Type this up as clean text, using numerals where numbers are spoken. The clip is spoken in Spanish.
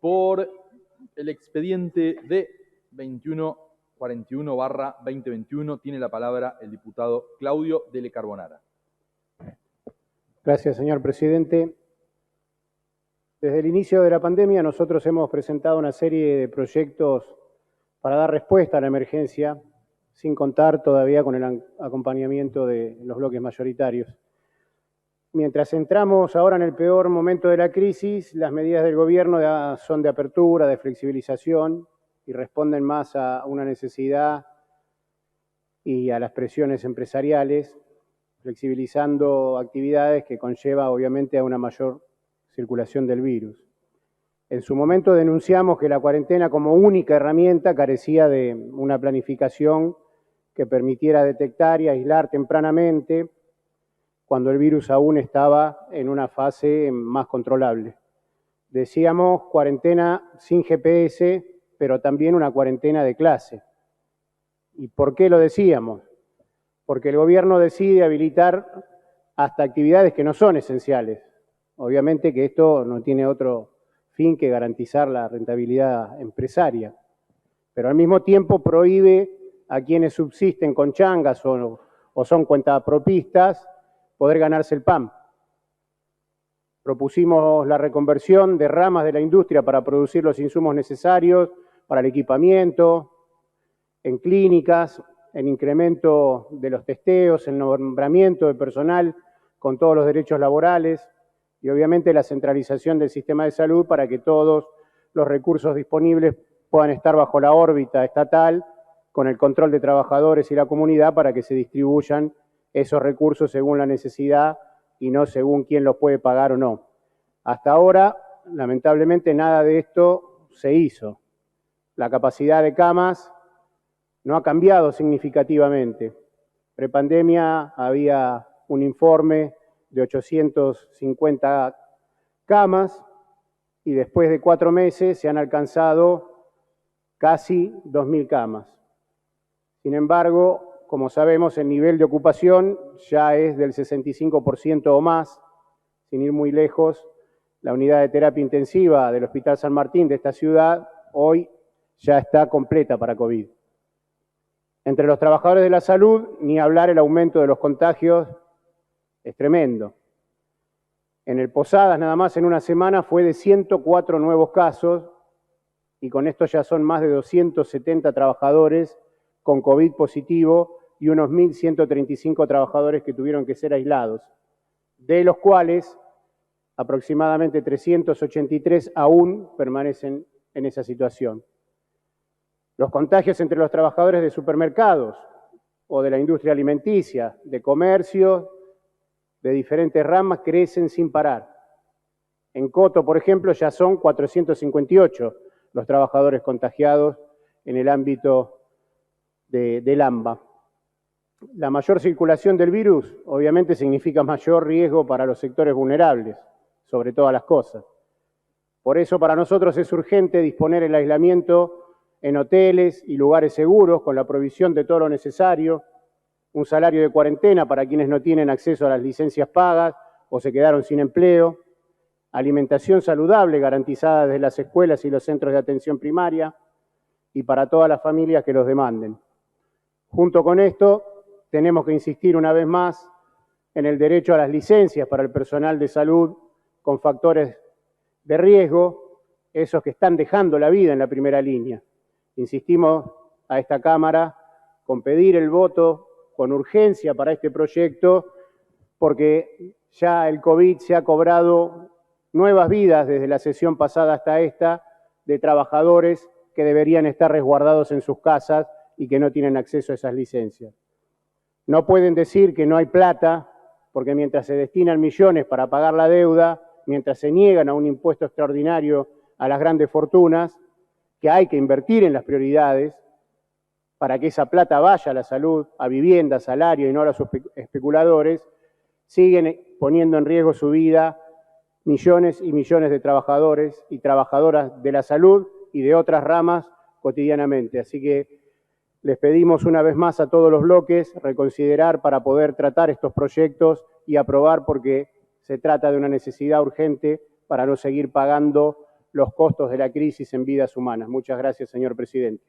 Por el expediente de 2141/2021 tiene la palabra el diputado Claudio Delle Carbonara. Gracias, señor presidente. Desde el inicio de la pandemia nosotros hemos presentado una serie de proyectos para dar respuesta a la emergencia, sin contar todavía con el acompañamiento de los bloques mayoritarios. Mientras entramos ahora en el peor momento de la crisis, las medidas del gobierno son de apertura, de flexibilización y responden más a una necesidad y a las presiones empresariales, flexibilizando actividades que conlleva obviamente a una mayor circulación del virus. En su momento denunciamos que la cuarentena como única herramienta carecía de una planificación que permitiera detectar y aislar tempranamente cuando el virus aún estaba en una fase más controlable. Decíamos cuarentena sin GPS, pero también una cuarentena de clase. ¿Y por qué lo decíamos? Porque el gobierno decide habilitar hasta actividades que no son esenciales. Obviamente que esto no tiene otro fin que garantizar la rentabilidad empresaria, pero al mismo tiempo prohíbe a quienes subsisten con changas o son cuentapropistas poder ganarse el pan. Propusimos la reconversión de ramas de la industria para producir los insumos necesarios para el equipamiento, en clínicas, en incremento de los testeos, el nombramiento de personal con todos los derechos laborales y obviamente la centralización del sistema de salud para que todos los recursos disponibles puedan estar bajo la órbita estatal con el control de trabajadores y la comunidad para que se distribuyan esos recursos según la necesidad y no según quién los puede pagar o no. Hasta ahora, lamentablemente, nada de esto se hizo. La capacidad de camas no ha cambiado significativamente. Prepandemia había un informe de 850 camas y después de 4 meses se han alcanzado casi 2.000 camas. Sin embargo, como sabemos, el nivel de ocupación ya es del 65% o más. Sin ir muy lejos, la unidad de terapia intensiva del Hospital San Martín de esta ciudad hoy ya está completa para COVID. Entre los trabajadores de la salud, ni hablar, el aumento de los contagios es tremendo. En el Posadas, nada más en una semana, fue de 104 nuevos casos y con esto ya son más de 270 trabajadores con COVID positivo y unos 1.135 trabajadores que tuvieron que ser aislados, de los cuales aproximadamente 383 aún permanecen en esa situación. Los contagios entre los trabajadores de supermercados o de la industria alimenticia, de comercio, de diferentes ramas, crecen sin parar. En Coto, por ejemplo, ya son 458 los trabajadores contagiados en el ámbito del AMBA. La mayor circulación del virus, obviamente, significa mayor riesgo para los sectores vulnerables, sobre todas las cosas. Por eso, para nosotros es urgente disponer el aislamiento en hoteles y lugares seguros, con la provisión de todo lo necesario, un salario de cuarentena para quienes no tienen acceso a las licencias pagas o se quedaron sin empleo, alimentación saludable garantizada desde las escuelas y los centros de atención primaria y para todas las familias que los demanden. Junto con esto, tenemos que insistir una vez más en el derecho a las licencias para el personal de salud con factores de riesgo, esos que están dejando la vida en la primera línea. Insistimos a esta Cámara con pedir el voto con urgencia para este proyecto, porque ya el COVID se ha cobrado nuevas vidas desde la sesión pasada hasta esta de trabajadores que deberían estar resguardados en sus casas y que no tienen acceso a esas licencias. No pueden decir que no hay plata, porque mientras se destinan millones para pagar la deuda, mientras se niegan a un impuesto extraordinario a las grandes fortunas, que hay que invertir en las prioridades para que esa plata vaya a la salud, a vivienda, salario y no a los especuladores, siguen poniendo en riesgo su vida millones y millones de trabajadores y trabajadoras de la salud y de otras ramas cotidianamente. Así que les pedimos una vez más a todos los bloques reconsiderar para poder tratar estos proyectos y aprobar, porque se trata de una necesidad urgente para no seguir pagando los costos de la crisis en vidas humanas. Muchas gracias, señor presidente.